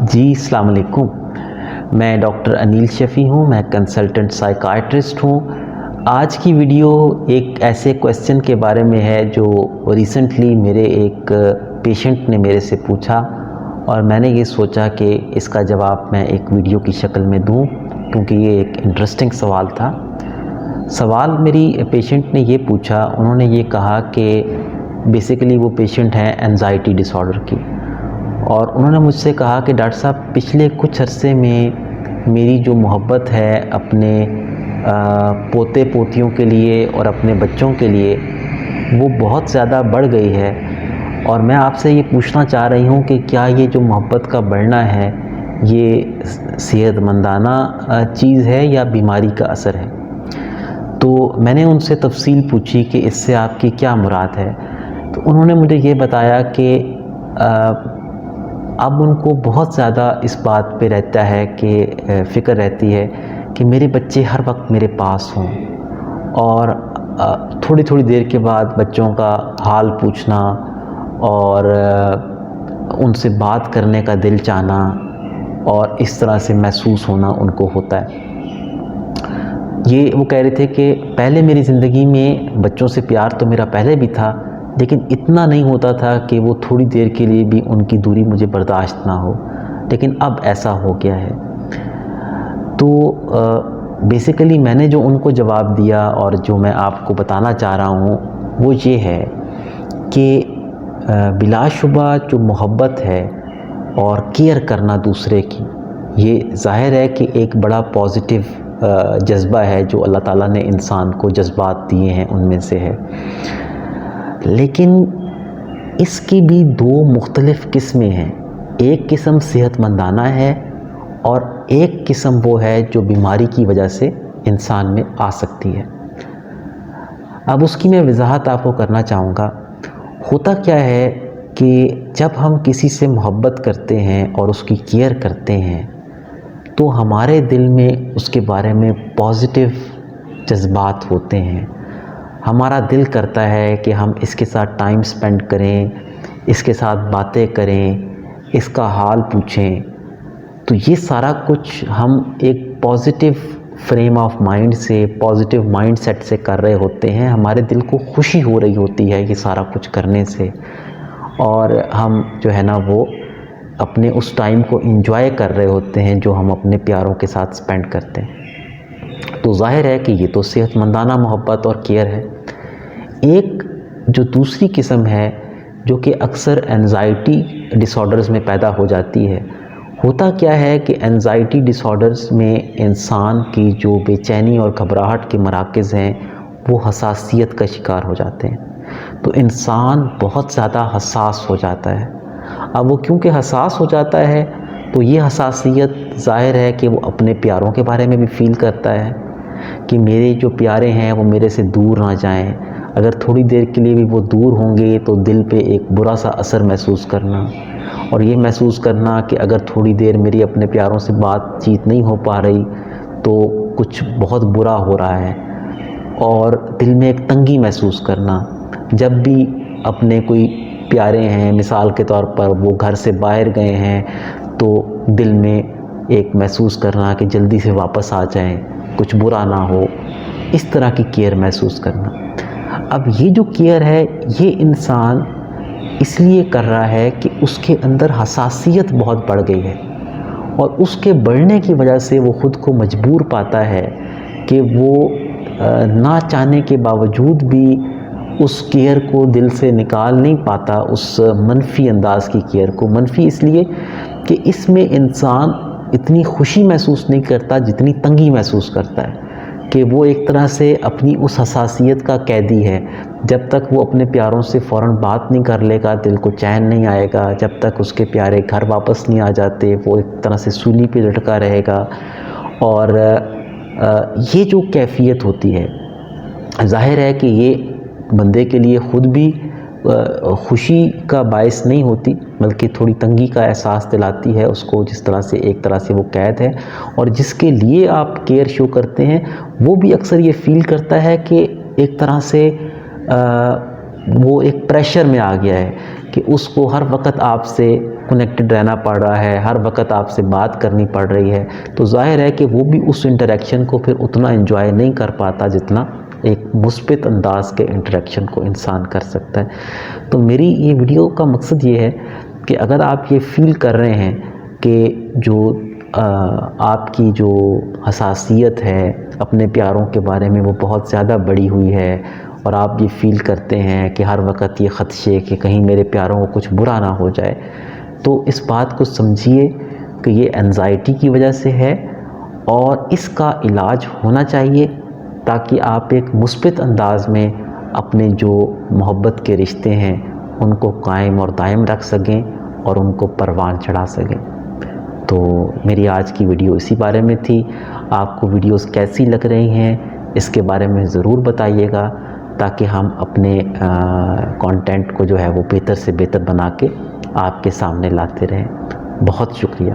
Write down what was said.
جی السلام علیکم، میں ڈاکٹر انیل شفیع ہوں، میں کنسلٹنٹ سائیکائٹرسٹ ہوں۔ آج کی ویڈیو ایک ایسے کویسچن کے بارے میں ہے جو ریسنٹلی میرے ایک پیشنٹ نے میرے سے پوچھا اور میں نے یہ سوچا کہ اس کا جواب میں ایک ویڈیو کی شکل میں دوں کیونکہ یہ ایک انٹرسٹنگ سوال تھا۔ سوال میری پیشنٹ نے یہ پوچھا، انہوں نے یہ کہا کہ بیسیکلی وہ پیشنٹ ہیں انزائٹی ڈس آرڈر کی، اور انہوں نے مجھ سے کہا کہ ڈاکٹر صاحب پچھلے کچھ عرصے میں میری جو محبت ہے اپنے پوتے پوتیوں کے لیے اور اپنے بچوں کے لیے وہ بہت زیادہ بڑھ گئی ہے، اور میں آپ سے یہ پوچھنا چاہ رہی ہوں کہ کیا یہ جو محبت کا بڑھنا ہے یہ صحت مندانہ چیز ہے یا بیماری کا اثر ہے؟ تو میں نے ان سے تفصیل پوچھی کہ اس سے آپ کی کیا مراد ہے، تو انہوں نے مجھے یہ بتایا کہ اب ان کو بہت زیادہ اس بات پہ رہتا ہے کہ فکر رہتی ہے کہ میرے بچے ہر وقت میرے پاس ہوں، اور تھوڑی تھوڑی دیر کے بعد بچوں کا حال پوچھنا اور ان سے بات کرنے کا دل چاہنا اور اس طرح سے محسوس ہونا ان کو ہوتا ہے۔ یہ وہ کہہ رہے تھے کہ پہلے میری زندگی میں بچوں سے پیار تو میرا پہلے بھی تھا، لیکن اتنا نہیں ہوتا تھا کہ وہ تھوڑی دیر کے لیے بھی ان کی دوری مجھے برداشت نہ ہو، لیکن اب ایسا ہو گیا ہے۔ تو بیسیکلی میں نے جو ان کو جواب دیا اور جو میں آپ کو بتانا چاہ رہا ہوں وہ یہ ہے کہ بلا شبہ جو محبت ہے اور کیئر کرنا دوسرے کی، یہ ظاہر ہے کہ ایک بڑا پازیٹیو جذبہ ہے جو اللہ تعالیٰ نے انسان کو جذبات دیے ہیں ان میں سے ہے، لیکن اس کی بھی دو مختلف قسمیں ہیں۔ ایک قسم صحت مندانہ ہے اور ایک قسم وہ ہے جو بیماری کی وجہ سے انسان میں آ سکتی ہے۔ اب اس کی میں وضاحت آپ کو کرنا چاہوں گا۔ ہوتا کیا ہے کہ جب ہم کسی سے محبت کرتے ہیں اور اس کی کیئر کرتے ہیں تو ہمارے دل میں اس کے بارے میں پازیٹیو جذبات ہوتے ہیں۔ ہمارا دل کرتا ہے کہ ہم اس کے ساتھ ٹائم سپینڈ کریں، اس کے ساتھ باتیں کریں، اس کا حال پوچھیں۔ تو یہ سارا کچھ ہم ایک پازیٹیو فریم آف مائنڈ سے، پازیٹیو مائنڈ سیٹ سے کر رہے ہوتے ہیں۔ ہمارے دل کو خوشی ہو رہی ہوتی ہے یہ سارا کچھ کرنے سے، اور ہم جو ہے نا وہ اپنے اس ٹائم کو انجوائے کر رہے ہوتے ہیں جو ہم اپنے پیاروں کے ساتھ سپینڈ کرتے ہیں۔ تو ظاہر ہے کہ یہ تو صحت مندانہ محبت اور کیئر ہے۔ ایک جو دوسری قسم ہے جو کہ اکثر انزائٹی ڈس آرڈرز میں پیدا ہو جاتی ہے۔ ہوتا کیا ہے کہ انزائٹی ڈس آرڈرز میں انسان کی جو بے چینی اور گھبراہٹ کے مراکز ہیں وہ حساسیت کا شکار ہو جاتے ہیں، تو انسان بہت زیادہ حساس ہو جاتا ہے۔ اب وہ کیونکہ حساس ہو جاتا ہے تو یہ حساسیت ظاہر ہے کہ وہ اپنے پیاروں کے بارے میں بھی فیل کرتا ہے کہ میرے جو پیارے ہیں وہ میرے سے دور نہ جائیں۔ اگر تھوڑی دیر کے لیے بھی وہ دور ہوں گے تو دل پہ ایک برا سا اثر محسوس کرنا، اور یہ محسوس کرنا کہ اگر تھوڑی دیر میری اپنے پیاروں سے بات چیت نہیں ہو پا رہی تو کچھ بہت برا ہو رہا ہے، اور دل میں ایک تنگی محسوس کرنا۔ جب بھی اپنے کوئی پیارے ہیں، مثال کے طور پر وہ گھر سے باہر گئے ہیں تو دل میں ایک محسوس کرنا کہ جلدی سے واپس آ جائیں، کچھ برا نہ ہو، اس طرح کی کیئر محسوس کرنا۔ اب یہ جو کیئر ہے یہ انسان اس لیے کر رہا ہے کہ اس کے اندر حساسیت بہت بڑھ گئی ہے، اور اس کے بڑھنے کی وجہ سے وہ خود کو مجبور پاتا ہے کہ وہ نہ چاہنے کے باوجود بھی اس کیئر کو دل سے نکال نہیں پاتا، اس منفی انداز کی کیئر کو۔ منفی اس لیے کہ اس میں انسان اتنی خوشی محسوس نہیں کرتا جتنی تنگی محسوس کرتا ہے، کہ وہ ایک طرح سے اپنی اس حساسیت کا قیدی ہے۔ جب تک وہ اپنے پیاروں سے فوراً بات نہیں کر لے گا دل کو چین نہیں آئے گا، جب تک اس کے پیارے گھر واپس نہیں آ جاتے وہ ایک طرح سے سولی پہ لٹکا رہے گا، اور یہ جو کیفیت ہوتی ہے ظاہر ہے کہ یہ بندے کے لیے خود بھی خوشی کا باعث نہیں ہوتی، بلکہ تھوڑی تنگی کا احساس دلاتی ہے اس کو، جس طرح سے ایک طرح سے وہ قید ہے، اور جس کے لیے آپ کیئر شو کرتے ہیں وہ بھی اکثر یہ فیل کرتا ہے کہ ایک طرح سے وہ ایک پریشر میں آ گیا ہے کہ اس کو ہر وقت آپ سے کنیکٹڈ رہنا پڑ رہا ہے، ہر وقت آپ سے بات کرنی پڑ رہی ہے، تو ظاہر ہے کہ وہ بھی اس انٹریکشن کو پھر اتنا انجوائے نہیں کر پاتا جتنا ایک مثبت انداز کے انٹریکشن کو انسان کر سکتا ہے۔ تو میری یہ ویڈیو کا مقصد یہ ہے کہ اگر آپ یہ فیل کر رہے ہیں کہ جو آپ کی جو حساسیت ہے اپنے پیاروں کے بارے میں وہ بہت زیادہ بڑھی ہوئی ہے، اور آپ یہ فیل کرتے ہیں کہ ہر وقت یہ خدشے کہ کہیں میرے پیاروں کو کچھ برا نہ ہو جائے، تو اس بات کو سمجھیے کہ یہ انزائٹی کی وجہ سے ہے اور اس کا علاج ہونا چاہیے تاکہ آپ ایک مثبت انداز میں اپنے جو محبت کے رشتے ہیں ان کو قائم اور دائم رکھ سکیں اور ان کو پروان چڑھا سکیں۔ تو میری آج کی ویڈیو اسی بارے میں تھی۔ آپ کو ویڈیوز کیسی لگ رہی ہیں اس کے بارے میں ضرور بتائیے گا تاکہ ہم اپنے کانٹینٹ کو جو ہے وہ بہتر سے بہتر بنا کے آپ کے سامنے لاتے رہیں۔ بہت شکریہ۔